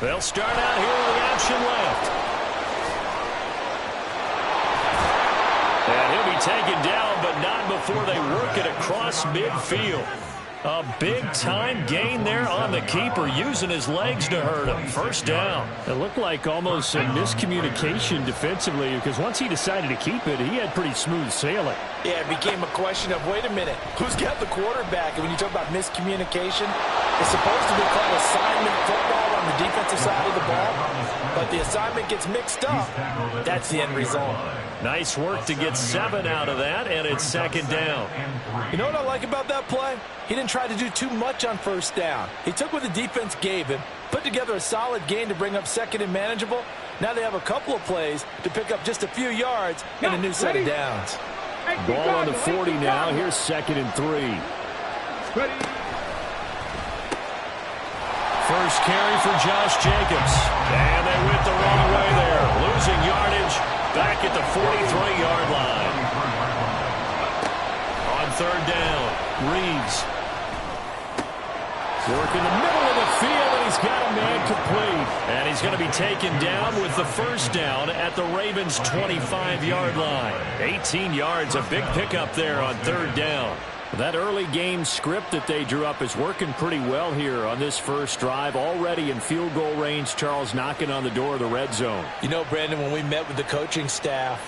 They'll start out here with the option left. And he'll be taken down, but not before they work it across midfield. A big-time gain there on the keeper, using his legs to hurt him. First down. It looked like almost a miscommunication defensively, because once he decided to keep it, he had pretty smooth sailing. Yeah, it became a question of, wait a minute, who's got the quarterback? And when you talk about miscommunication, it's supposed to be called assignment football on the defensive side of the ball, but the assignment gets mixed up. That's the end result. Nice work to get 7 out of that, and it's second down. You know what I like about that play? He didn't try to do too much on first down. He took what the defense gave him, put together a solid gain to bring up second and manageable. Now they have a couple of plays to pick up just a few yards and a new set of downs. Ball on the 40 now. Here's 2nd and 3. First carry for Josh Jacobs. And they went the wrong way there. Losing yardage back at the 43-yard line. On third down, Reeves. Working the middle of the field, and he's got a man complete. And he's going to be taken down with the first down at the Ravens' 25-yard line. 18 yards, a big pickup there on third down. That early game script that they drew up is working pretty well here on this first drive. Already in field goal range, Charles knocking on the door of the red zone. You know, Brandon, when we met with the coaching staff,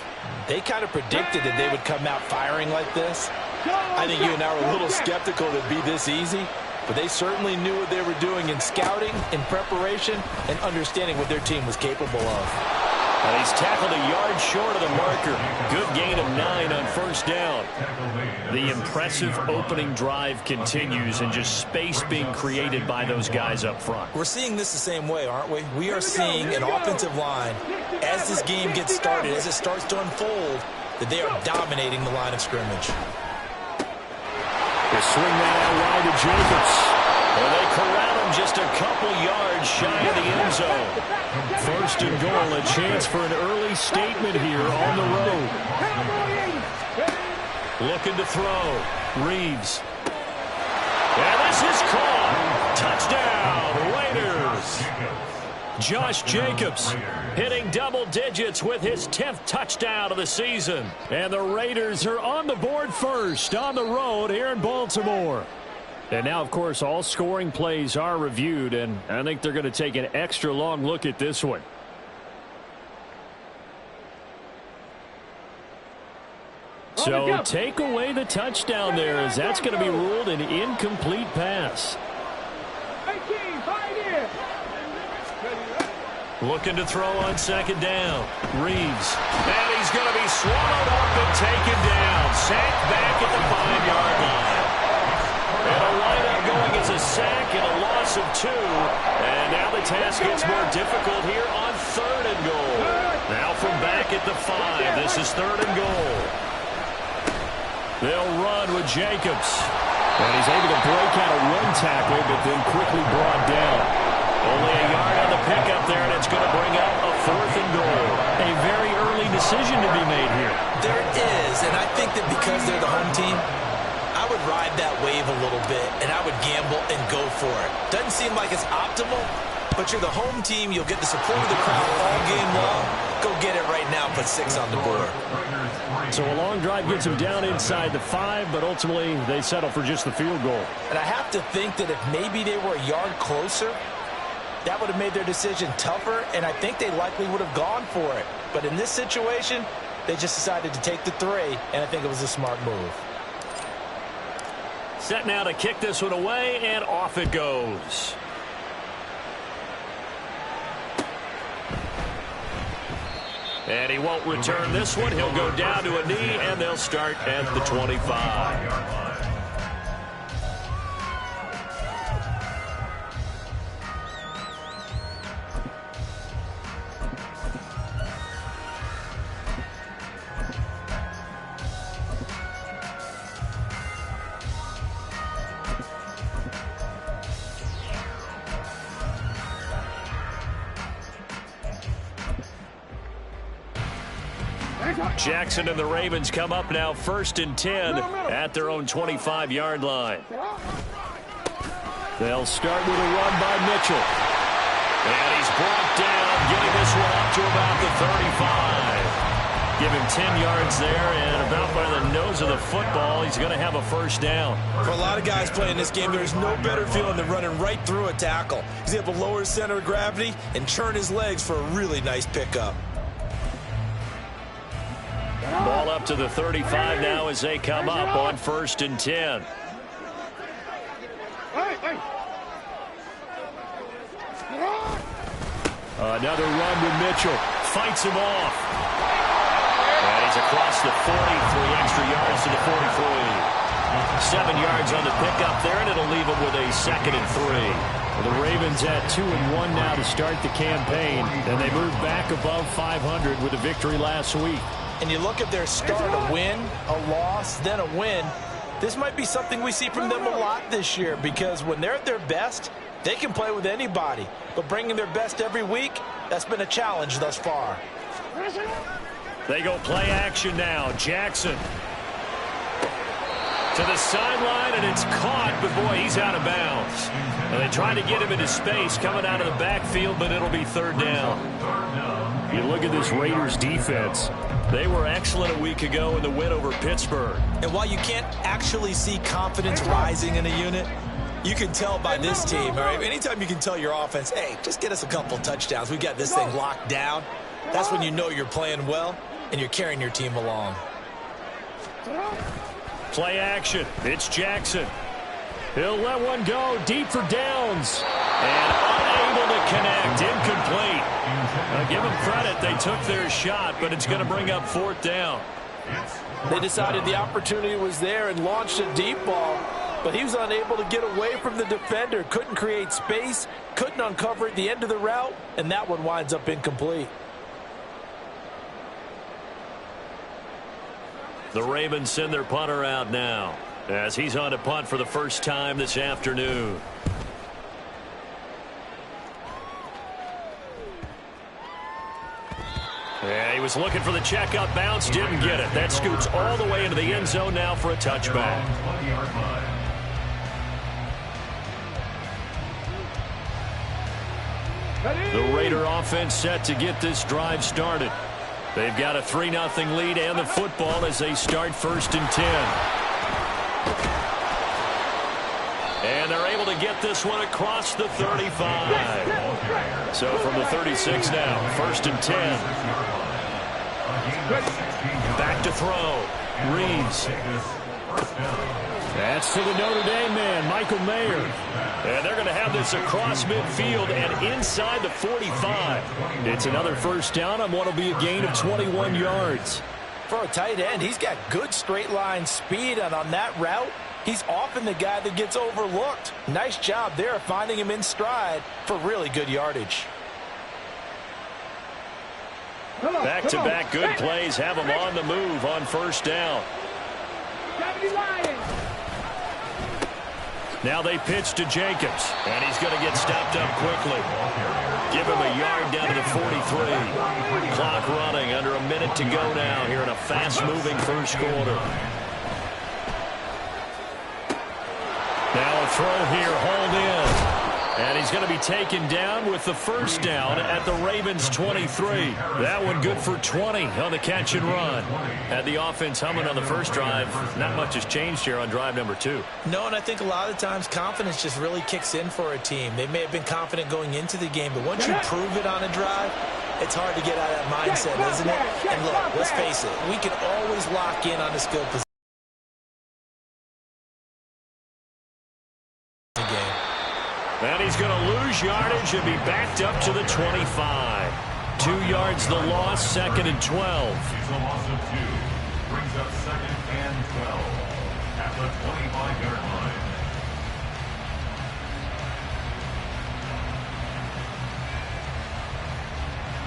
they kind of predicted that they would come out firing like this. I think you and I were a little skeptical that it'd be this easy, but they certainly knew what they were doing in scouting, in preparation, and understanding what their team was capable of. And he's tackled a yard short of the marker. Good gain of 9 on first down. The impressive opening drive continues, and just space being created by those guys up front. We're seeing this the same way, aren't we? We are seeing an offensive line, as this game gets started, as it starts to unfold, that they are dominating the line of scrimmage. They swing that out wide to Jacobs. Well, they corral him just a couple yards shy of the end zone. First and goal, a chance for an early statement here on the road. Looking to throw. Reeves. And this is caught. Touchdown, Raiders. Josh Jacobs hitting double digits with his 10th touchdown of the season. And the Raiders are on the board first on the road here in Baltimore. And now, of course, all scoring plays are reviewed, and I think they're going to take an extra long look at this one. So take away the touchdown there, as that's going to be ruled an incomplete pass. Looking to throw on second down. Reeves. And he's going to be swallowed up and taken down. Sacked back at the 5-yard line. And a lineup going as a sack and a loss of 2. And now the task gets more difficult here on third and goal. Now from back at the 5. This is third and goal. They'll run with Jacobs. And he's able to break out a run tackle, but then quickly brought down. Only a yard on the pickup there, and it's going to bring up a fourth and goal. A very early decision to be made here. There is, and I think that because they're the home team, I would ride that wave a little bit, and I would gamble and go for it. Doesn't seem like it's optimal, but you're the home team. You'll get the support of the crowd all game long. Go get it right now. Put 6 on the board. So a long drive gets them down inside the 5, but ultimately they settle for just the field goal. And I have to think that if maybe they were a yard closer, that would have made their decision tougher, and I think they likely would have gone for it. But in this situation, they just decided to take the 3, and I think it was a smart move. Set now to kick this one away, and off it goes. And he won't return this one. He'll go down to a knee, and they'll start at the 25. Jackson and the Ravens come up now 1st and 10 at their own 25-yard line. They'll start with a run by Mitchell. And he's brought down, getting this one up to about the 35. Give him 10 yards there, and about by the nose of the football, he's going to have a first down. For a lot of guys playing this game, there's no better feeling than running right through a tackle. He's able to lower his center of gravity and churn his legs for a really nice pickup. Ball up to the 35 now as they come up on 1st and 10. Another run with Mitchell. Fights him off. And he's across the 40, 3 extra yards to the 43. 7 yards on the pickup there, and it'll leave him with a 2nd and 3. Well, the Ravens at 2-1 now to start the campaign, and they move back above 500 with a victory last week. And you look at their start, a win, a loss, then a win. This might be something we see from them a lot this year, because when they're at their best, they can play with anybody. But bringing their best every week, that's been a challenge thus far. They go play action now. Jackson to the sideline, and it's caught, but boy, he's out of bounds. And they try to get him into space coming out of the backfield, but it'll be 3rd down. You look at this Raiders defense. They were excellent a week ago in the win over Pittsburgh. And while you can't actually see confidence rising in a unit, you can tell by this team, all right? Anytime you can tell your offense, hey, just get us a couple touchdowns. We got this thing locked down. That's when you know you're playing well and you're carrying your team along. Play action. It's Jackson. He'll let one go deep for Downs. And unable to connect. Incomplete. Give them credit. They took their shot, but it's going to bring up 4th down. They decided the opportunity was there and launched a deep ball, but he was unable to get away from the defender. Couldn't create space, couldn't uncover at the end of the route, and that one winds up incomplete. The Ravens send their punter out now as he's on to punt for the first time this afternoon. Yeah, he was looking for the checkup bounce, didn't get it. That scoots all the way into the end zone now for a touchback. The Raider offense set to get this drive started. They've got a 3-0 lead and the football as they start 1st and 10. And they're able to get this one across the 35. So from the 36 now, 1st and 10. Back to throw. Reeves. That's to the Notre Dame man, Michael Mayer. And they're going to have this across midfield and inside the 45. It's another first down on what will be a gain of 21 yards. For a tight end, he's got good straight line speed, and on that route, he's often the guy that gets overlooked. Nice job there finding him in stride for really good yardage. Back-to-back good plays have him on the move on 1st down. Now they pitch to Jacobs, and he's going to get stopped up quickly. Give him a yard down to the 43. Clock running, under a minute to go now here in a fast-moving first quarter. Now a throw here, hauled in. And he's going to be taken down with the first down at the Ravens' 23. That one good for 20 on the catch and run. Had the offense humming on the first drive. Not much has changed here on drive number 2. No, and I think a lot of times confidence just really kicks in for a team. They may have been confident going into the game, but once you prove it on a drive, it's hard to get out of that mindset, isn't it? And look, let's face it, we can always lock in on the skill position. And he's going to lose yardage and be backed up to the 25. 2 yards the loss, 2nd and 12. It's a loss of 2. Brings up 2nd and 12 at the 25-yard line.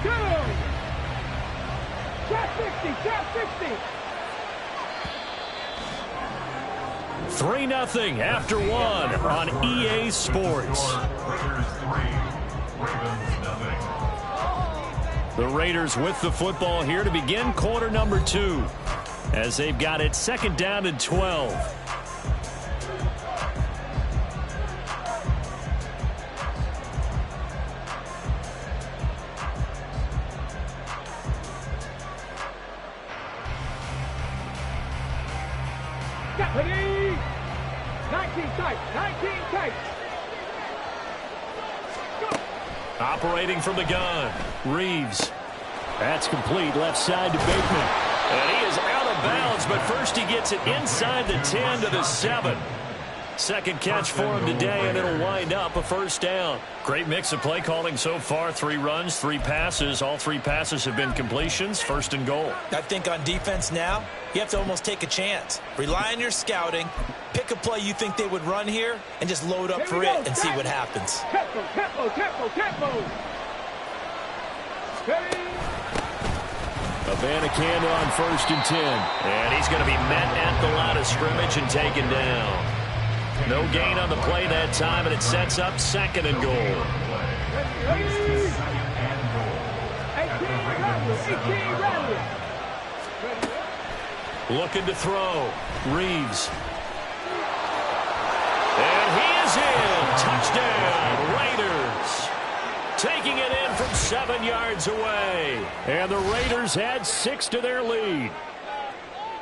Go! Shot 60, shot 60. 3-0 after 1 on EA Sports. The Raiders with the football here to begin quarter number 2 as they've got it 2nd down and 12. tight. 19 tight. Operating from the gun. Reeves. That's complete. Left side to Bateman. And he is out of bounds, but first he gets it inside the 10 to the 7. Second catch for him today, and it'll wind up a first down. Great mix of play calling so far. 3 runs, 3 passes. All 3 passes have been completions. First and goal. I think on defense now, you have to almost take a chance. Rely on your scouting. Pick a play you think they would run here, and just load up for it and see what happens. Tempo, tempo, tempo, tempo. Steady. Abanikanda on first and 10. And he's going to be met at the line of scrimmage and taken down. No gain on the play that time, and it sets up second and goal. 18 rally. Looking to throw. Reeves. And he is in. Touchdown, Raiders. Taking it in from 7 yards away. And the Raiders had 6 to their lead.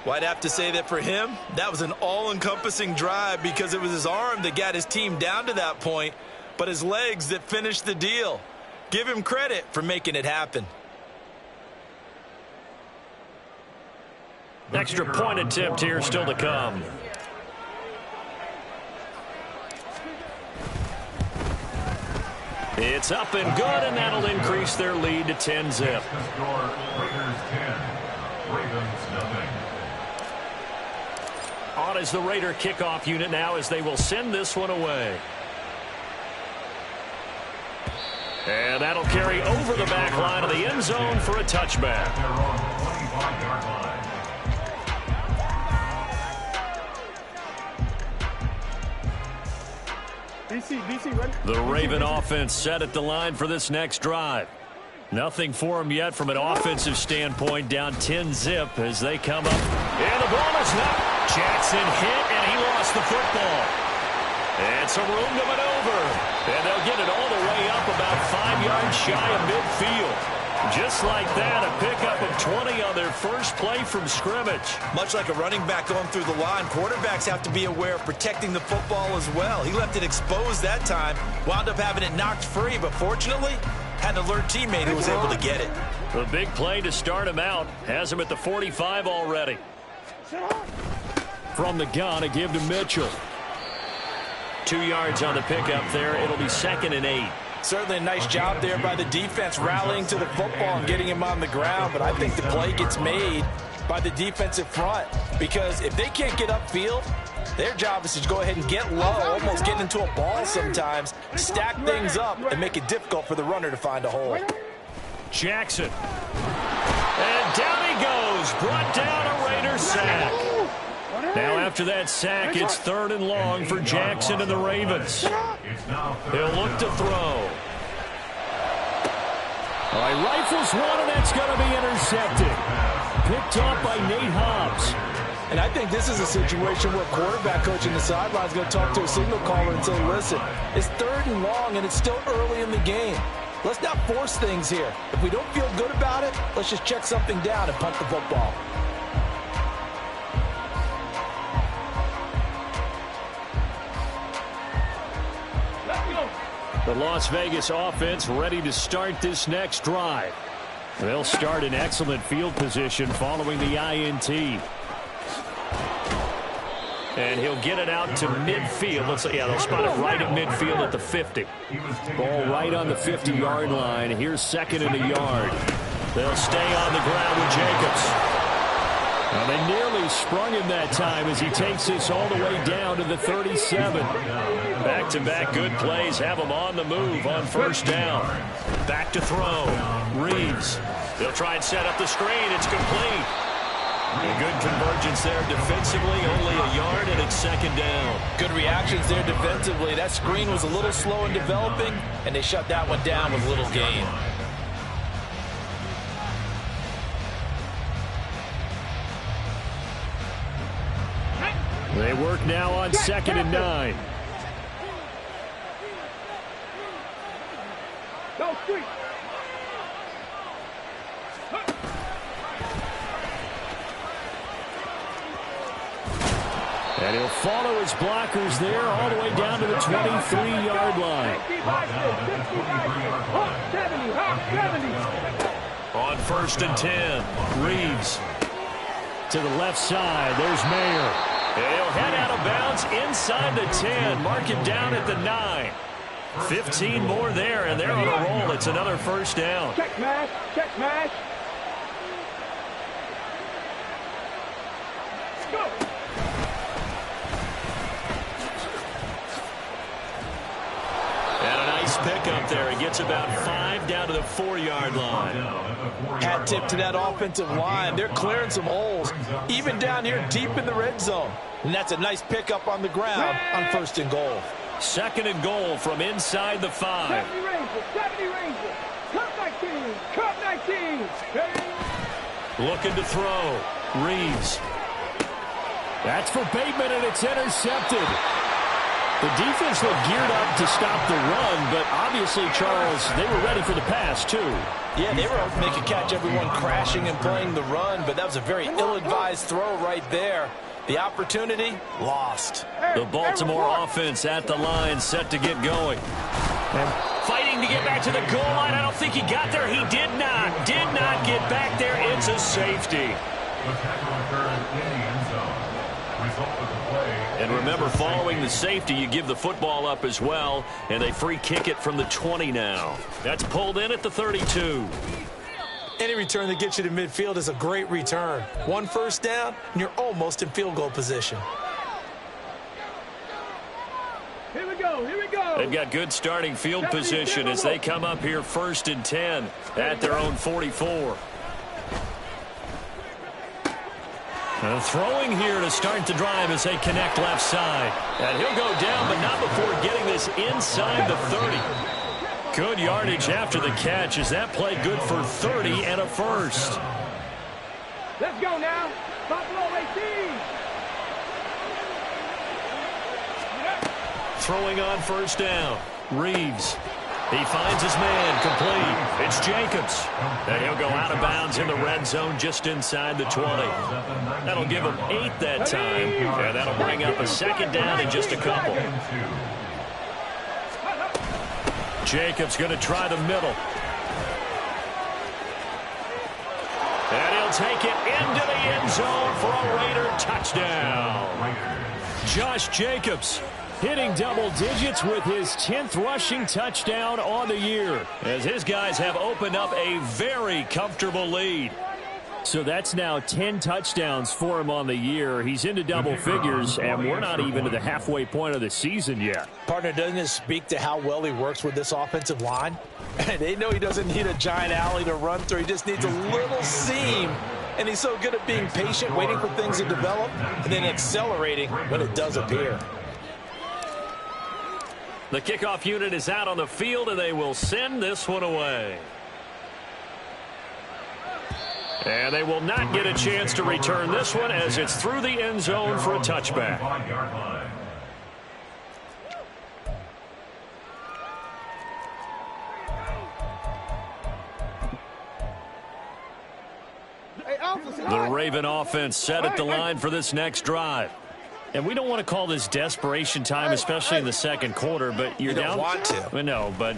Well, I'd have to say that for him, that was an all-encompassing drive because it was his arm that got his team down to that point, but his legs that finished the deal. Give him credit for making it happen. Extra point attempt here still to come. It's up and good, and that'll increase their lead to 10-zip. The score, Raiders 10, Ravens nothing. On is the Raider kickoff unit now as they will send this one away. And that'll carry over the back line of the end zone for a touchback. They're on the 25-yard line. DC, ready? The Raven offense set at the line for this next drive. Nothing for them yet from an offensive standpoint, down 10-zip as they come up. And the ball is not. Jackson hit, and he lost the football. And some room to maneuver. And they'll get it all the way up about 5 yards shy of midfield. Just like that, a pickup of 20 on their first play from scrimmage. Much like a running back going through the line, quarterbacks have to be aware of protecting the football as well. He left it exposed that time, wound up having it knocked free, but fortunately, had an alert teammate who was able to get it. The big play to start him out has him at the 45 already. From the gun, a give to Mitchell. 2 yards on the pickup there. It'll be 2nd and 8. Certainly a nice job there by the defense rallying to the football and getting him on the ground, but I think the play gets made by the defensive front because if they can't get upfield, their job is to go ahead and get low, almost get into a ball sometimes, stack things up, and make it difficult for the runner to find a hole. Jackson. And down he goes. Brought down a Raider sack. Now after that sack, it's 3rd and long for Jackson and the Ravens. He'll look to throw. All right, rifles one, and that's going to be intercepted. Picked off by Nate Hobbs. And I think this is a situation where quarterback coach in the sideline is going to talk to a signal caller and say, listen, it's 3rd and long, and it's still early in the game. Let's not force things here. If we don't feel good about it, let's just check something down and punt the football. The Las Vegas offense ready to start this next drive. They'll start in excellent field position following the INT. And he'll get it out to midfield. Let's say, yeah, they'll spot it right at midfield at the 50. Ball right on the 50-yard line. Here's 2nd and a yard. They'll stay on the ground with Jacobs. Now they nearly sprung him that time as he takes this all the way down to the 37. Back-to-back good plays have him on the move on first down. Back to throw. Reeves. They'll try and set up the screen. It's complete. A good convergence there defensively, only a yard, and it's 2nd down. Good reactions there defensively. That screen was a little slow in developing, and they shut that one down with little gain. They work now on 2nd and 9. Go street. And he'll follow his blockers there all the way down to the 23-yard line. On 1st and 10, Reeves. To the left side, there's Mayer. And he'll head out of bounds inside the 10. Mark him down at the 9. 15 more there, and they're on a roll. It's another first down. Check mash, check mash. Go. And a nice pickup there. He gets about 5 down to the 4-yard line. Hat tip to that offensive line. They're clearing some holes, even down here deep in the red zone. And that's a nice pickup on the ground on 1st and goal. 2nd and goal from inside the 5. 70 Rangers. Cup 19. Cup 19. Looking to throw. Reeves. That's for Bateman, and it's intercepted. The defense looked geared up to stop the run, but obviously, Charles, they were ready for the pass, too. Yeah, they were able to make a catch, everyone crashing and playing the run, but that was a very ill-advised throw right there. The opportunity, lost. The Baltimore offense at the line, set to get going. And fighting to get back to the goal line. I don't think he got there. He did not. Did not get back there. It's a safety. The tackle occurred in the end zone. Result of the play. And remember, following the safety, you give the football up as well, and they free kick it from the 20 now. That's pulled in at the 32. Any return that gets you to midfield is a great return. 1 first down, and you're almost in field goal position. Here we go. Here we go. They've got good starting field position as they come up here 1st and 10 at their own 44. Throwing here to start the drive as they connect left side. And he'll go down, but not before getting this inside the 30. Good yardage after the catch as that play good for 30 and a first. Let's go now. Buffalo 18. Throwing on 1st down. Reeves. He finds his man complete. It's Jacobs. And he'll go out of bounds in the red zone just inside the 20. That'll give him 8 that time. And that'll bring up a 2nd down in just a couple. Jacobs going to try the middle. And he'll take it into the end zone for a Raider touchdown. Josh Jacobs hitting double digits with his 10th rushing touchdown on the year, as his guys have opened up a very comfortable lead. So that's now 10 touchdowns for him on the year. He's into double figures, and we're not even to the halfway point of the season yet. Partner, doesn't it speak to how well he works with this offensive line? They know he doesn't need a giant alley to run through. He just needs a little seam. And he's so good at being patient, waiting for things to develop, and then accelerating when it does appear. The kickoff unit is out on the field, and they will send this one away. And they will not get a chance to return this one as it's through the end zone for a touchback. The Raven offense set at the line for this next drive. And we don't want to call this desperation time, especially in the second quarter, but you're down. You don't want to. Well, no, but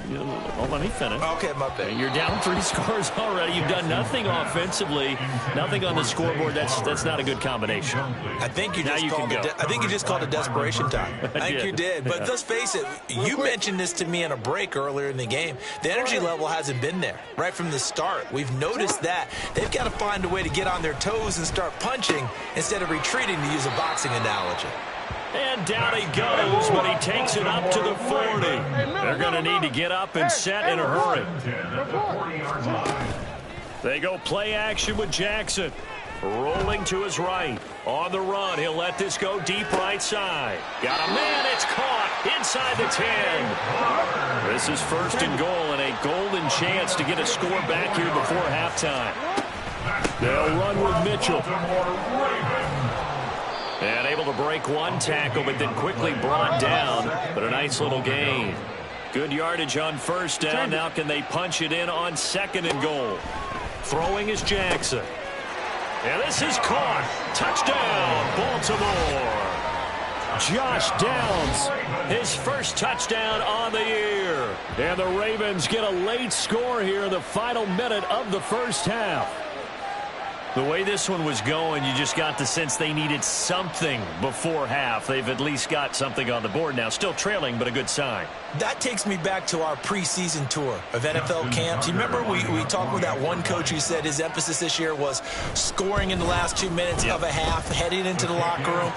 let me finish. Okay, my bad. You're down 3 scores already. You've done nothing offensively, nothing on the scoreboard. That's not a good combination. I think you just called it desperation time. I think you did. But let's face it, you mentioned this to me in a break earlier in the game. The energy level hasn't been there right from the start. We've noticed that. They've got to find a way to get on their toes and start punching instead of retreating, to use a boxing analogy. And down he goes, but he takes it up to the 40. They're going to need to get up and set in a hurry. They go play action with Jackson. Rolling to his right. On the run, he'll let this go deep right side. Got a man, it's caught inside the 10. This is 1st and goal and a golden chance to get a score back here before halftime. They'll run with Mitchell. And able to break one tackle, but then quickly brought down. But a nice little gain. Good yardage on 1st down. Now can they punch it in on 2nd and goal? Throwing is Jackson. And this is caught. Touchdown, Baltimore. Josh Downs, his first touchdown on the year. And the Ravens get a late score here in the final minute of the first half. The way this one was going, you just got the sense they needed something before half. They've at least got something on the board now. Still trailing, but a good sign. That takes me back to our preseason tour of NFL camps. You remember we talked with that one coach who said his emphasis this year was scoring in the last 2 minutes of a half, heading into the locker room.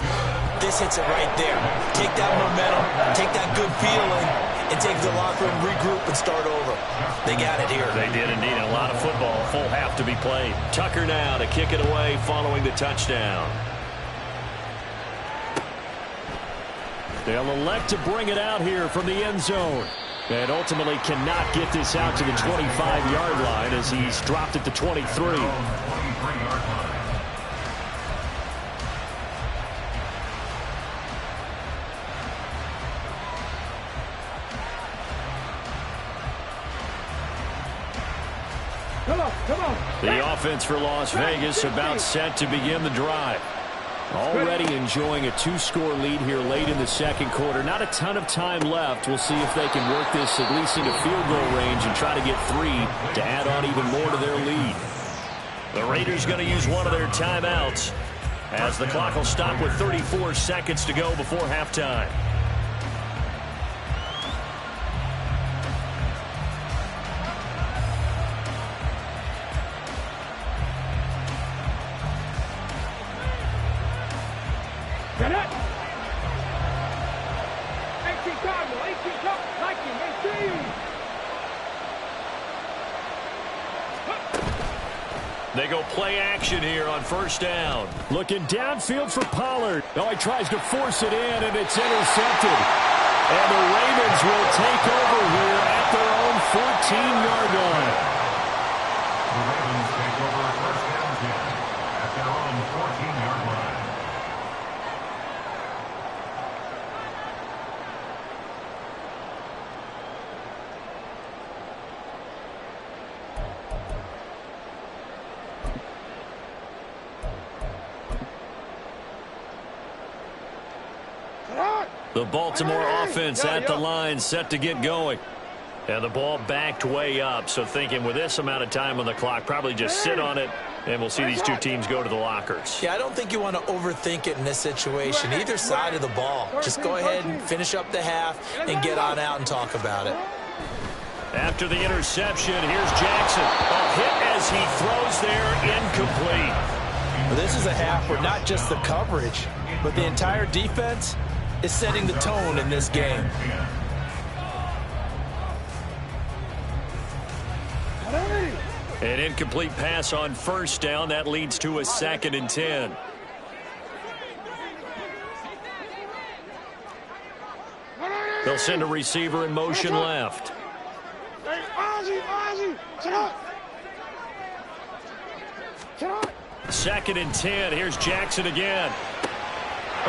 This hits it right there. Take that momentum, take that good feeling, and take the locker room, regroup, and start over. They got it here. They did indeed. And a lot of football, a full half to be played. Tucker now to kick it away following the touchdown. They'll elect to bring it out here from the end zone. And ultimately cannot get this out to the 25-yard line as he's dropped it to 23. Come on. The offense for Las Vegas about set to begin the drive. Already enjoying a 2-score lead here late in the second quarter. Not a ton of time left. We'll see if they can work this at least into field goal range and try to get 3 to add on even more to their lead. The Raiders going to use one of their timeouts as the clock will stop with 34 seconds to go before halftime. Get it! 18 Cardinal, 18 Cup, Nike, 18! They go play action here on first down. Looking downfield for Pollard. Oh, he tries to force it in, and it's intercepted. And the Ravens will take over here at their own 14-yard line. The Ravens take over first down again at their own 14-yard line. The Baltimore offense at the line, set to get going. And the ball backed way up, so thinking with this amount of time on the clock, probably just sit on it, and we'll see these two teams go to the lockers. Yeah, I don't think you want to overthink it in this situation. Either side of the ball. Just go ahead and finish up the half and get on out and talk about it. After the interception, here's Jackson. A hit as he throws there, incomplete. Well, this is a half where not just the coverage, but the entire defense is setting the tone in this game. An incomplete pass on first down. That leads to a 2nd and 10. They'll send a receiver in motion left. 2nd and 10. Here's Jackson again.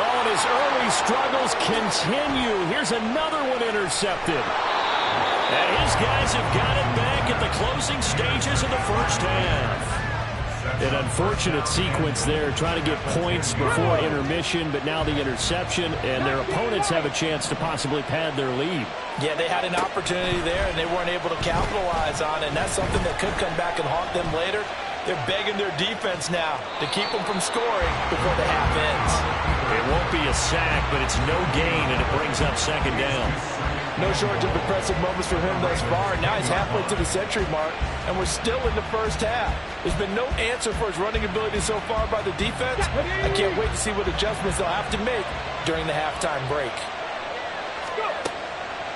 Oh, and his early struggles continue. Here's another one intercepted. And his guys have got it back at the closing stages of the first half. An unfortunate sequence there, trying to get points before intermission, but now the interception, and their opponents have a chance to possibly pad their lead. Yeah, they had an opportunity there, and they weren't able to capitalize on it, and that's something that could come back and haunt them later. They're begging their defense now to keep them from scoring before the half ends. It won't be a sack, but it's no gain, and it brings up 2nd down. No shortage of impressive moments for him thus far. Now he's halfway to the century mark, and we're still in the first half. There's been no answer for his running ability so far by the defense. I can't wait to see what adjustments they'll have to make during the halftime break.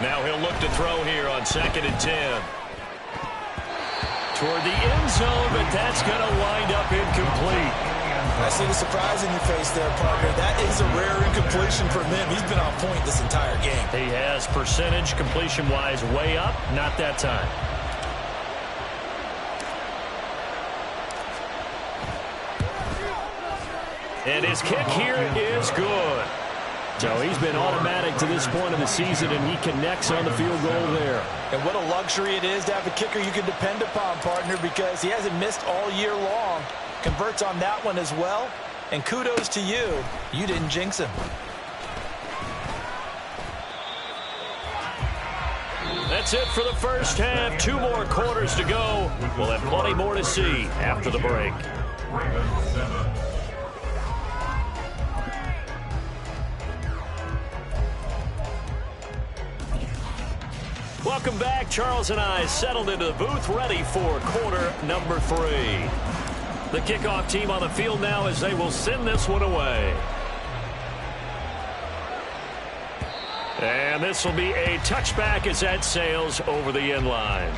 Now he'll look to throw here on 2nd and 10. Toward the end zone, but that's going to wind up incomplete. I see the surprise in your face there, partner. That is a rare incompletion from him. He's been on point this entire game. He has percentage completion-wise way up, not that time. And his kick here is good. So he's been automatic to this point of the season, and he connects on the field goal there. And what a luxury it is to have a kicker you can depend upon, partner, because he hasn't missed all year long. Converts on that one as well. And kudos to you. You didn't jinx him. That's it for the first half. 2 more quarters to go. We'll have plenty more to see after the break. Ravens 7. Welcome back. Charles and I settled into the booth, ready for quarter number 3. The kickoff team on the field now as they will send this one away. And this will be a touchback as that sails over the end line.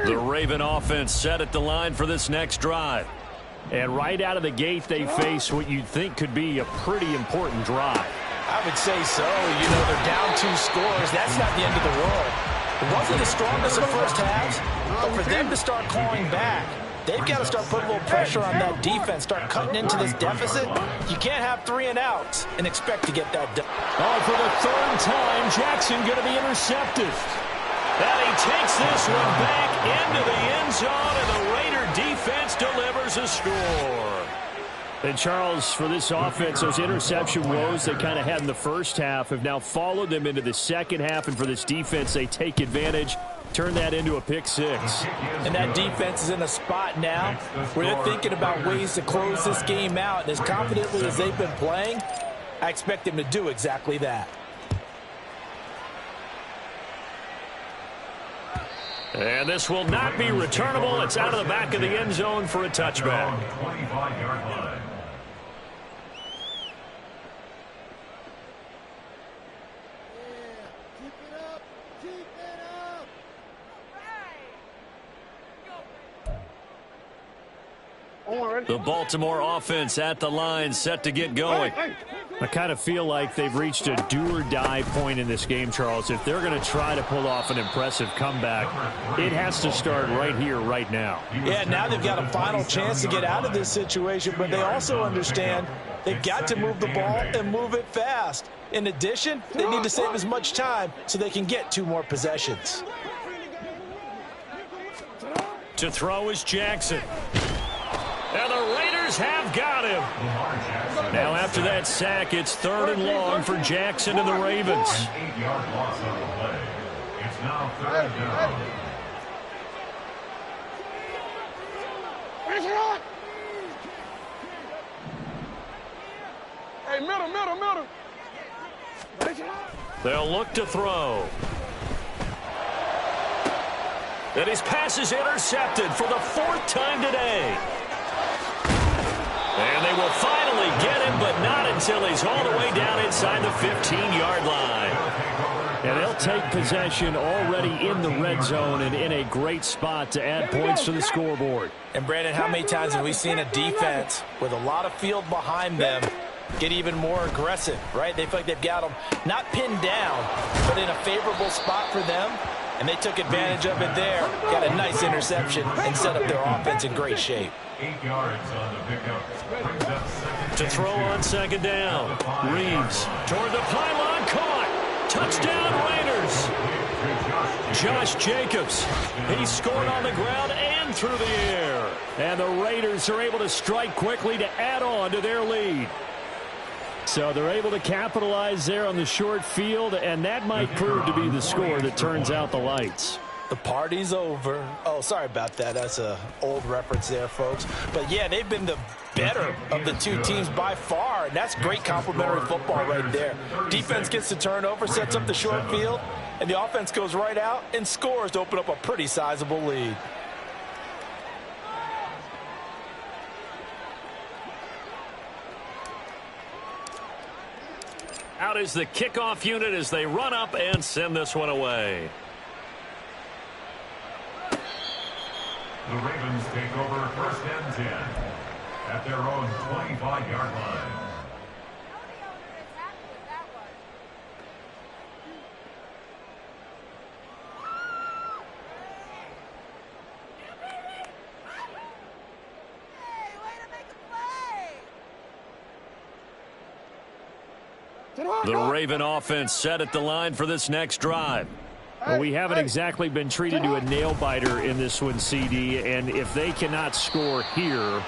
The Raven offense set at the line for this next drive. And right out of the gate, they face what you'd think could be a pretty important drive. I would say so. You know, they're down 2 scores. That's not the end of the world. It wasn't the strongest of first halves, but for them to start clawing back, they've got to start putting a little pressure on that defense, start cutting into this deficit. You can't have 3 and outs and expect to get that done. Oh, for the 3rd time, Jackson going to be intercepted. And he takes this one back into the end zone, and the Raider defense delivers a score. And Charles, for this offense, those interception woes they kind of had in the first half have now followed them into the second half, and for this defense, they take advantage, turn that into a pick 6. And that defense is in a spot now where they're thinking about ways to close this game out, and as confidently as they've been playing, I expect them to do exactly that. And this will not be returnable. It's out of the back of the end zone for a touchback. 25-yard line. The Baltimore offense at the line, set to get going. I kind of feel like they've reached a do-or-die point in this game, Charles. If they're going to try to pull off an impressive comeback, it has to start right here, right now. Yeah, now they've got a final chance to get out of this situation, but they also understand they've got to move the ball and move it fast. In addition, they need to save as much time so they can get 2 more possessions. To throw is Jackson. And the Raiders have got him. Now after that sack, it's 3rd and long for Jackson and the Ravens. 8-yard loss on the play. It's now 3rd down. Hey, middle. They'll look to throw. And his pass is intercepted for the 4th time today. And they will finally get him, but not until he's all the way down inside the 15-yard line. And they'll take possession already in the red zone and in a great spot to add points to the scoreboard. And, Brandon, how many times have we seen a defense with a lot of field behind them get even more aggressive, right? They feel like they've got them not pinned down, but in a favorable spot for them, and they took advantage of it there. Got a nice interception and set up their offense in great shape. 8 yards on the pickup. Brings up 2nd To throw on 2nd down. Reeves toward the pylon, caught. Touchdown Raiders. Josh Jacobs. He scored on the ground and through the air. And the Raiders are able to strike quickly to add on to their lead. So they're able to capitalize there on the short field, and that might prove to be the score that turns out the lights. The party's over. Oh, sorry about that. That's an old reference there, folks. But, yeah, they've been the better of the 2 teams by far, and that's great complimentary football right there. Defense gets the turnover, sets up the short field, and the offense goes right out and scores to open up a pretty sizable lead. Out is the kickoff unit as they run up and send this one away. The Ravens take over 1st and 10 at their own 25-yard line. The Raven offense set at the line for this next drive. Well, we haven't exactly been treated to a nail-biter in this one, CD, and if they cannot score here,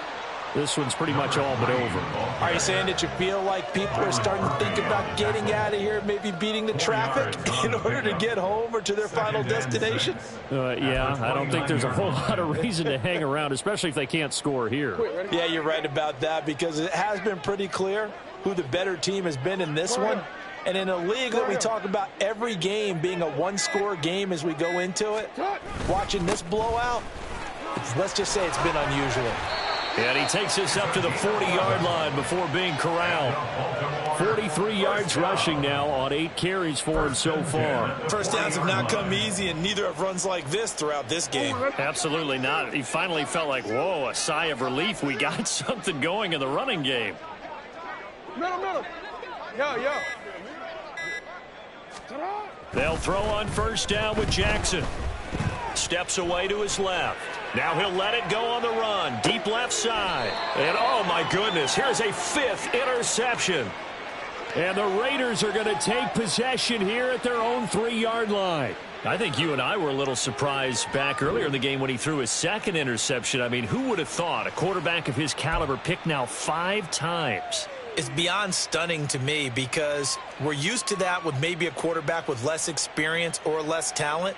This one's pretty much all but over. Are you saying that you feel like people are starting to think about getting out of here, maybe beating the traffic in order to get home or to their final destination? Yeah, I don't think there's a whole lot of reason to hang around, especially if they can't score here. Yeah, you're right about that, because it has been pretty clear who the better team has been in this one. And in a league that we talk about every game being a one-score game as we go into it, watching this blowout, let's just say it's been unusual. And he takes us up to the 40-yard line before being corralled. 43 yards rushing now on 8 carries for him so far. First downs have not come easy, and neither have runs like this throughout this game. Absolutely not. He finally felt like, whoa, a sigh of relief. We got something going in the running game. Middle. Yo. They'll throw on first down with Jackson. Steps away to his left. Now he'll let it go on the run. Deep left side. And oh my goodness, here's a 5th interception. And the Raiders are going to take possession here at their own 3-yard line. I think you and I were a little surprised back earlier in the game when he threw his 2nd interception. I mean, who would have thought a quarterback of his caliber picked now 5 times? It's beyond stunning to me, because we're used to that with maybe a quarterback with less experience or less talent.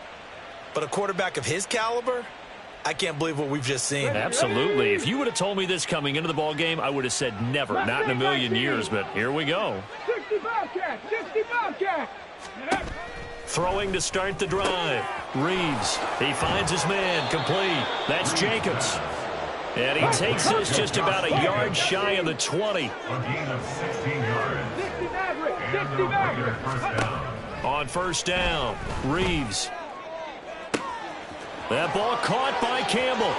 But a quarterback of his caliber, I can't believe what we've just seen. Absolutely. If you would have told me this coming into the ball game, I would have said never, not in a million years. But here we go. 60 Bobcat. Throwing to start the drive. Reeves. He finds his man. Complete. That's Jacobs. And he takes this just about a yard shy of the 20. A gain of 16 yards. 60 Maverick. First down. On first down, Reeves. That ball caught by Campbell.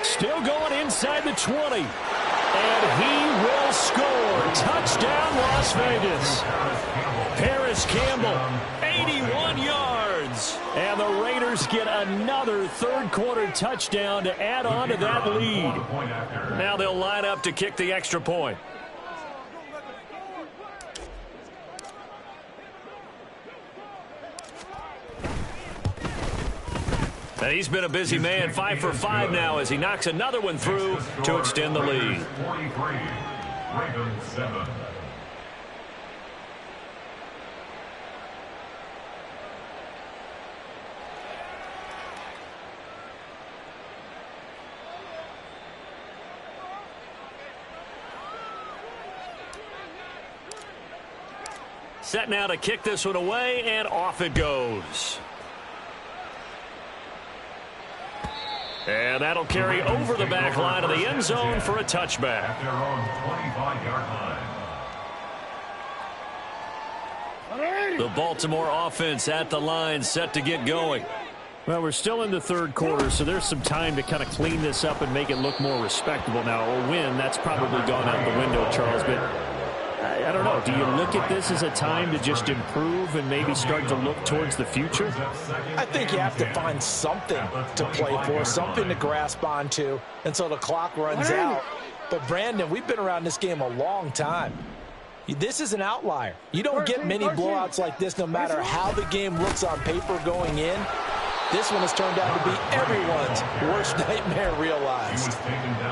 Still going inside the 20. And he will score. Touchdown, Las Vegas. Paris Campbell, 81 yards. And the Raiders get another third-quarter touchdown to add on to that lead. Now they'll line up to kick the extra point. And he's been a busy man, 5 for 5 now as he knocks another one through to extend the lead. 43, Ravens 7. Set now to kick this one away, and off it goes. And that'll carry over the back line of the end zone for a touchback. At their own 25-yard line. The Baltimore offense at the line, set to get going. Well, we're still in the third quarter, so there's some time to kind of clean this up and make it look more respectable. Now, a win, that's probably gone out the window, Charles, but I don't know. Do you look at this as a time to just improve and maybe start to look towards the future? I think you have to find something to play for, something to grasp onto until the clock runs out. But, Brandon, we've been around this game a long time. This is an outlier. You don't get many blowouts like this no matter how the game looks on paper going in. This one has turned out to be everyone's worst nightmare realized.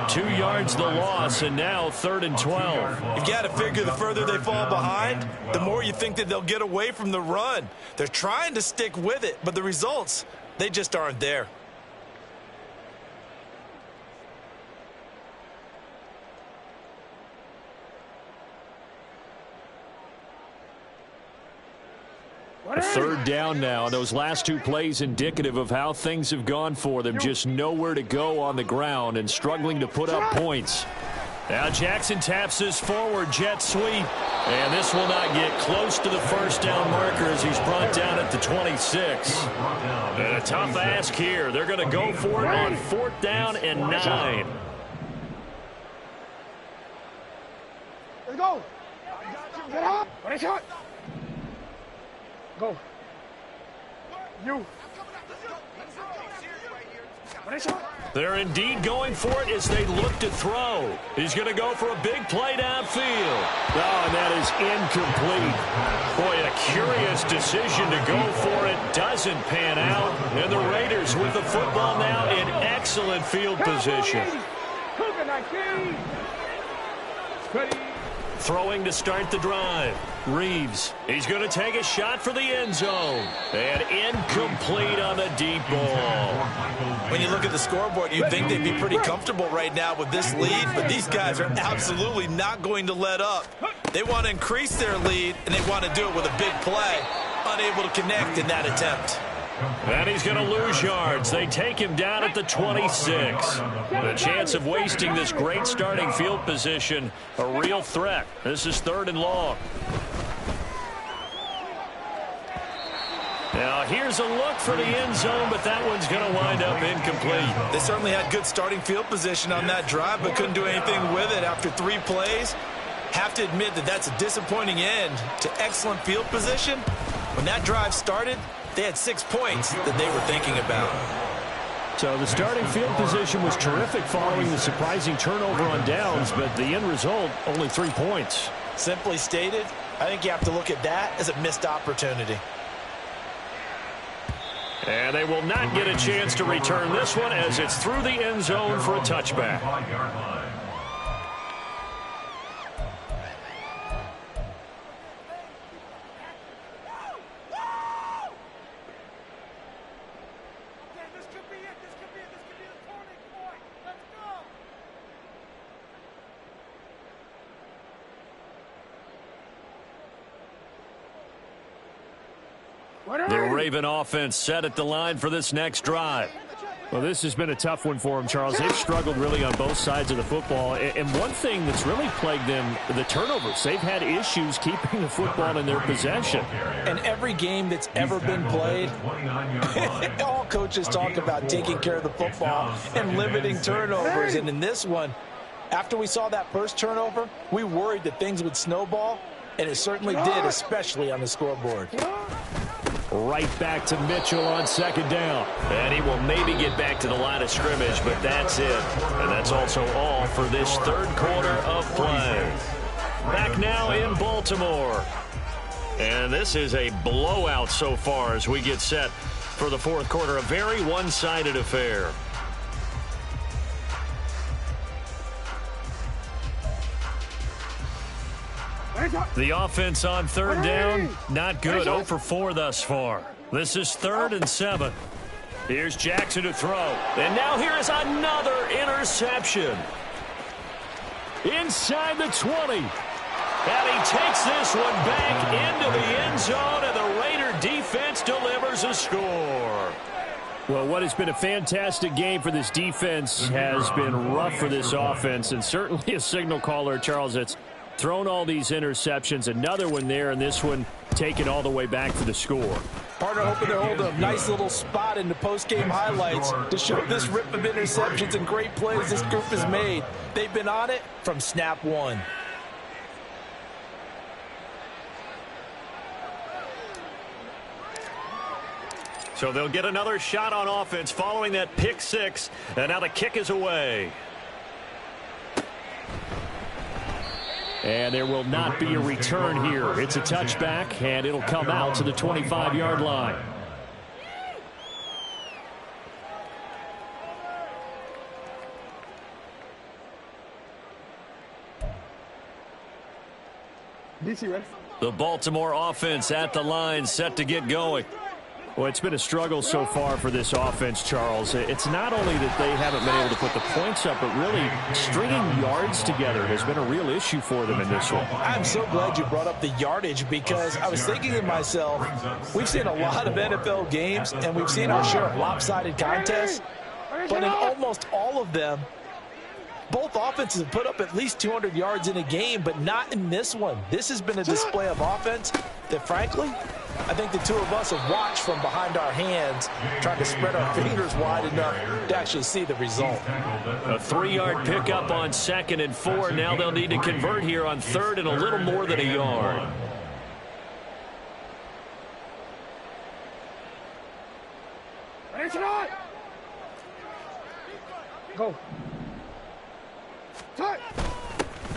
2 yards the loss, and now 3rd and 12. You've got to figure the further they fall behind, the more you think that they'll get away from the run. They're trying to stick with it, but the results, they just aren't there. A third down now. Those last 2 plays indicative of how things have gone for them. Just nowhere to go on the ground and struggling to put up points. Now Jackson taps this forward jet sweep. And this will not get close to the first down marker as he's brought down at the 26. And a tough ask here. They're going to go for it on 4th down and 9. Let's go. Get up. What a shot. Go. You. What a shot. They're indeed going for it as they look to throw. He's going to go for a big play downfield. Oh, and that is incomplete. Boy, a curious decision to go for it. Doesn't pan out. And the Raiders with the football now in excellent field position. Cougar 19. Ready. Throwing to start the drive. Reeves. He's going to take a shot for the end zone. And incomplete on the deep ball. When you look at the scoreboard, you'd think they'd be pretty comfortable right now with this lead, but these guys are absolutely not going to let up. They want to increase their lead, and they want to do it with a big play. Unable to connect in that attempt. And he's going to lose yards. They take him down at the 26. The chance of wasting this great starting field position, a real threat. This is 3rd and long. Now, here's a look for the end zone, but that one's going to wind up incomplete. They certainly had good starting field position on that drive, but couldn't do anything with it after 3 plays. Have to admit that that's a disappointing end to excellent field position. When that drive started, they had 6 points that they were thinking about. So the starting field position was terrific following the surprising turnover on downs, but the end result, only 3 points. Simply stated, I think you have to look at that as a missed opportunity. And they will not get a chance to return this one as it's through the end zone for a touchback. The Raven offense set at the line for this next drive. Well, this has been a tough one for them, Charles. They've struggled really on both sides of the football. And one thing that's really plagued them, the turnovers. They've had issues keeping the football in their possession. And every game that's ever been played, all coaches talk about taking care of the football and limiting turnovers. And in this one, after we saw that first turnover, we worried that things would snowball, and it certainly did, especially on the scoreboard. Right back to Mitchell on 2nd down. And he will maybe get back to the line of scrimmage, but that's it. And that's also all for this 3rd quarter of play. Back now in Baltimore. And this is a blowout so far as we get set for the 4th quarter. A very one-sided affair. The offense on 3rd down, not good. 0 for 4 thus far. This is 3rd and 7. Here's Jackson to throw. And now here is another interception. Inside the 20. And he takes this one back into the end zone, and the Raider defense delivers a score. Well, what has been a fantastic game for this defense has been rough for this offense, and certainly a signal caller, Charles, that's thrown all these interceptions. Another one there, and this one taken all the way back for the score. Partner hoping to hold a nice little spot in the post-game highlights to show this rip of interceptions and great plays this group has made. They've been on it from snap 1. So they'll get another shot on offense following that pick 6, and now the kick is away. And there will not be a return here. It's a touchback, and it'll come out to the 25-yard line. The Baltimore offense at the line, set to get going. Well, it's been a struggle so far for this offense, Charles. It's not only that they haven't been able to put the points up, but really stringing yards together has been a real issue for them in this one. I'm so glad you brought up the yardage, because I was thinking to myself, we've seen a lot of NFL games, and we've seen our share of lopsided contests, but in almost all of them, both offenses have put up at least 200 yards in a game, but not in this one. This has been a display of offense that, frankly, I think the two of us have watched from behind our hands, trying to spread our fingers wide enough to actually see the result. A 3-yard pickup on 2nd and 4. Now they'll need to convert here on 3rd and a little more than a yard. Go.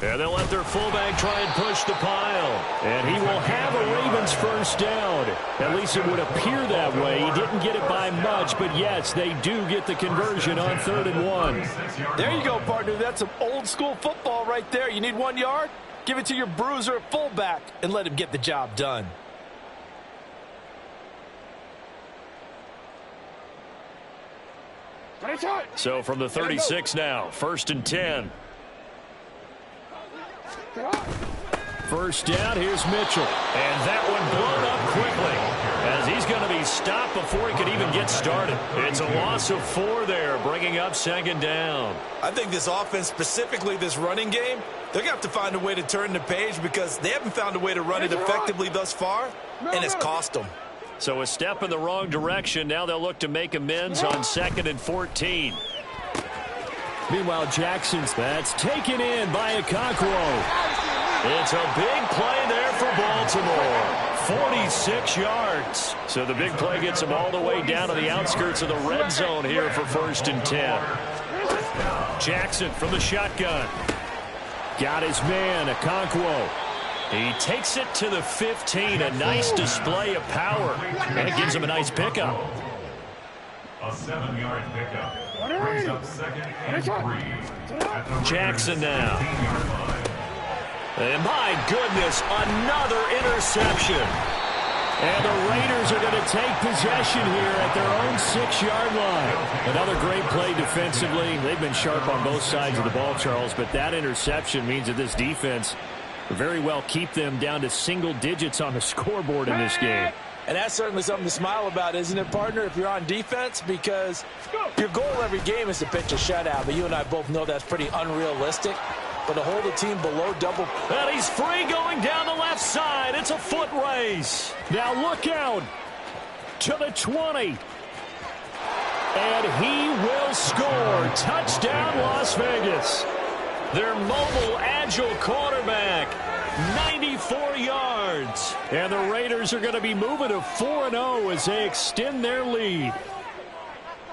And they'll let their fullback try and push the pile. And he will have a Ravens first down. At least it would appear that way. He didn't get it by much, but yes, they do get the conversion on 3rd and 1. There you go, partner. That's some old-school football right there. You need 1 yard? Give it to your bruiser at fullback and let him get the job done. So from the 36 now, 1st and 10. First down, here's Mitchell. And that one blown up quickly as he's going to be stopped before he could even get started. It's a loss of 4 there, bringing up 2nd down. I think this offense, specifically this running game, they're going to have to find a way to turn the page because they haven't found a way to run it effectively thus far, and it's cost them. So a step in the wrong direction. Now they'll look to make amends on 2nd and 14. Meanwhile, Jackson's that's taken in by Okonkwo. It's a big play there for Baltimore. 46 yards. So the big play gets them all the way down to the outskirts of the red zone here for 1st and 10. Jackson from the shotgun. Got his man, Okonkwo. He takes it to the 15. A nice display of power. And it gives him a nice pickup. A 7-yard pickup. Brings up 2nd and 3. Jackson now. And my goodness, another interception. And the Raiders are going to take possession here at their own 6-yard line. Another great play defensively. They've been sharp on both sides of the ball, Charles, but that interception means that this defense very well keep them down to single digits on the scoreboard in this game. And that's certainly something to smile about, isn't it, partner, if you're on defense? Because your goal every game is to pitch a shutout, but you and I both know that's pretty unrealistic. But to hold a team below double. And he's free going down the left side. It's a foot race. Now look out to the 20. And he will score. Touchdown, Las Vegas. Their mobile, agile quarterback. 94 yards. And the Raiders are going to be moving to 4-0 as they extend their lead.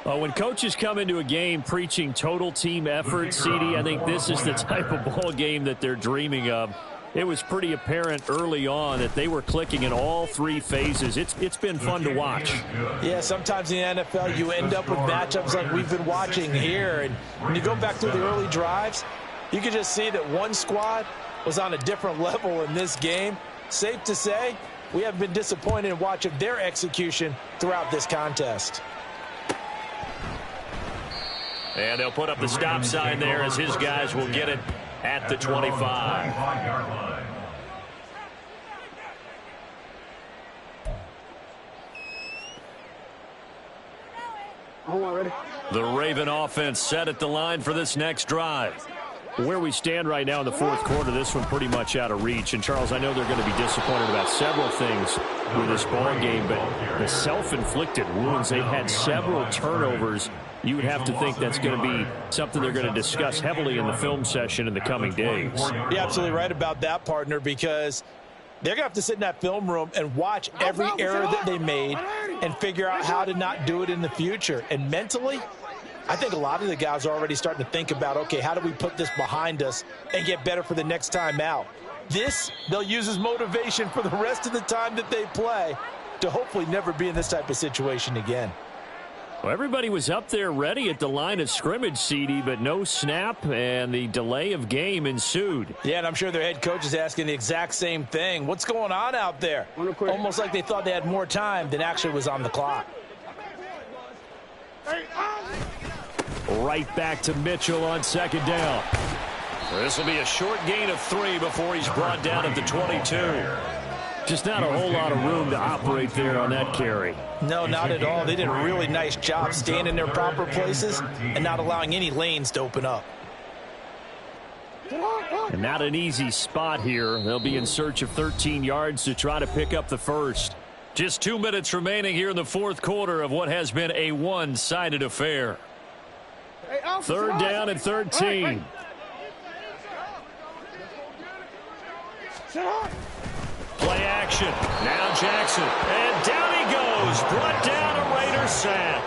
When coaches come into a game preaching total team effort, CD, I think this is the type of ball game that they're dreaming of. It was pretty apparent early on that they were clicking in all 3 phases. It's been fun to watch. Yeah, sometimes in the NFL you end up with matchups like we've been watching here. And when you go back through the early drives, you can just see that one squad was on a different level in this game. Safe to say, we have been disappointed in watching their execution throughout this contest. And they'll put up the stop sign there as his guys will get it at the 25. The Raven offense set at the line for this next drive. Where we stand right now in the 4th quarter, this one pretty much out of reach. And, Charles, I know they're going to be disappointed about several things with this ball game, but the self-inflicted wounds, they've had several turnovers. You would have to think that's going to be something they're going to discuss heavily in the film session in the coming days. You're absolutely right about that, partner, because they're going to have to sit in that film room and watch every error that they made and figure out how to not do it in the future. And mentally, I think a lot of the guys are already starting to think about, okay, how do we put this behind us and get better for the next time out? This, they'll use as motivation for the rest of the time that they play to hopefully never be in this type of situation again. Well, everybody was up there ready at the line of scrimmage, CD, but no snap, and the delay of game ensued. Yeah, and I'm sure their head coach is asking the exact same thing. What's going on out there? Almost like they thought they had more time than actually was on the clock. Right back to Mitchell on 2nd down. This will be a short gain of 3 before he's brought down at the 22. Just not a whole lot of room to operate there on that carry. No, not at all. They did a really nice job staying in their proper places and not allowing any lanes to open up. And not an easy spot here. They'll be in search of 13 yards to try to pick up the first. Just 2 minutes remaining here in the 4th quarter of what has been a one-sided affair. 3rd down and 13. Play action. Now Jackson. And down he goes. Brought down a Raider sack.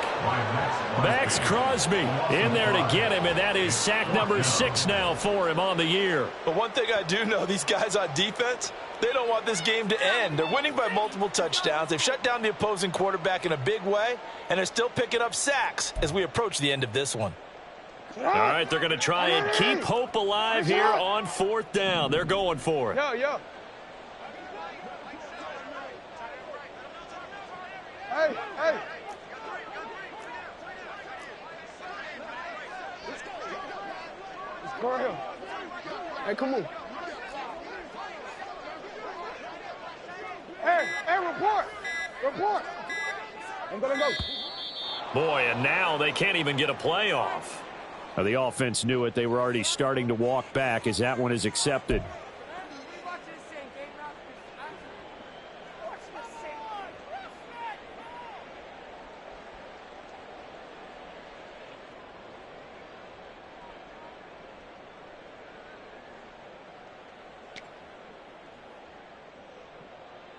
Max Crosby in there to get him, and that is sack number 6 now for him on the year. But one thing I do know, these guys on defense, they don't want this game to end. They're winning by multiple touchdowns. They've shut down the opposing quarterback in a big way, and they're still picking up sacks as we approach the end of this one. All right, they're going to try and keep hope alive here on 4th down. They're going for it. Yo. Hey. Let's go here. Hey, come on. Hey, report. I'm gonna go. Boy, and now they can't even get a playoff. Now, the offense knew it. They were already starting to walk back as that one is accepted.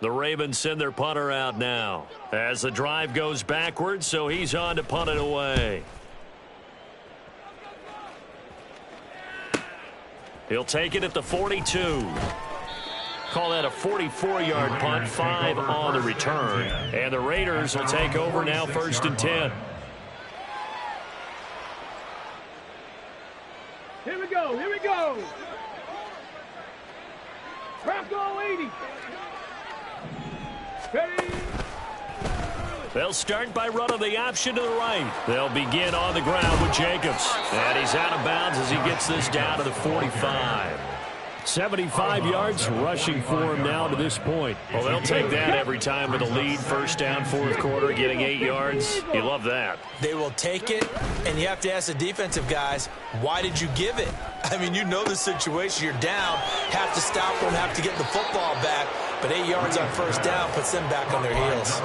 The Ravens send their punter out now as the drive goes backwards, so he's on to punt it away. He'll take it at the 42. Call that a 44-yard punt, 5 on the return. And the Raiders will take over now, 1st and 10. Here we go. Bronco 80. Ready. They'll start by running the option to the right. They'll begin on the ground with Jacobs. And he's out of bounds as he gets this down to the 45. 75 yards rushing for him now to this point. Well, they'll take that every time with a lead. 1st down, 4th quarter, getting 8 yards. You love that. They will take it, and you have to ask the defensive guys, why did you give it? I mean, you know the situation. You're down, have to stop them, have to get the football back. But 8 yards on 1st down puts them back on their heels.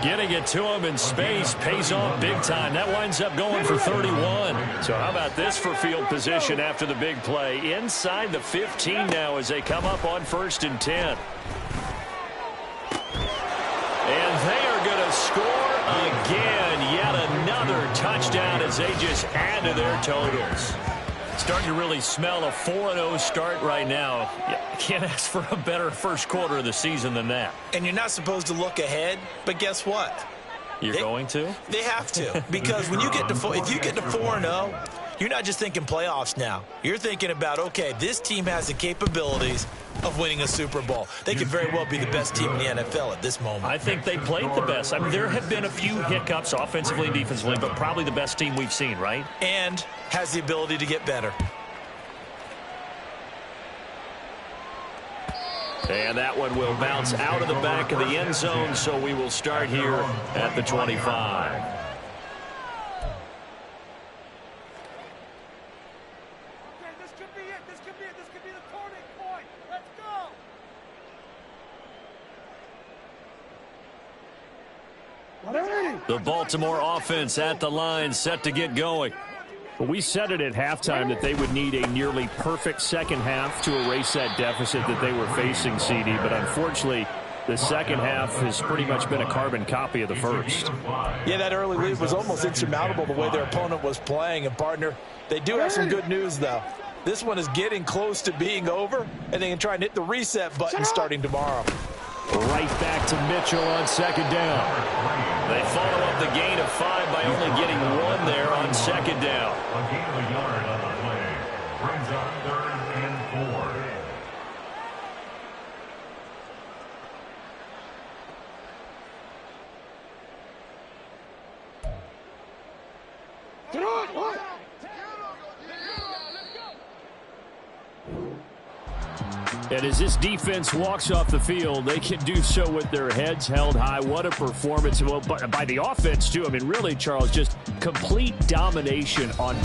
Getting it to him in space pays off big time. That winds up going for 31. So how about this for field position after the big play? Inside the 15 now as they come up on 1st and 10. And they are going to score again. Yet another touchdown as they just add to their totals. Starting to really smell a 4-0 start right now. You can't ask for a better first quarter of the season than that. And you're not supposed to look ahead, but guess what? You're going to? They have to, because when you get to if you get to 4-0, you're not just thinking playoffs now. You're thinking about, okay, this team has the capabilities of winning a Super Bowl. They could very well be the best team in the NFL at this moment. I think they played the best. I mean, there have been a few hiccups offensively and defensively, but probably the best team we've seen, right? And has the ability to get better. And that one will bounce out of the back of the end zone, so we will start here at the 25. The Baltimore offense at the line, set to get going. Well, we said it at halftime that they would need a nearly perfect second half to erase that deficit that they were facing, CD. But unfortunately, the second half has pretty much been a carbon copy of the first. Yeah, that early lead was almost insurmountable the way their opponent was playing. And, partner, they do have some good news, though. This one is getting close to being over, and they can try and hit the reset button starting tomorrow. Right back to Mitchell on 2nd down. They follow up the gain of 5 by only getting 1 there on 2nd down. A gain of a yard on the play. Brings up 3rd and 4. And as this defense walks off the field, they can do so with their heads held high. What a performance. Well, by the offense, too. I mean, really, Charles, just complete domination on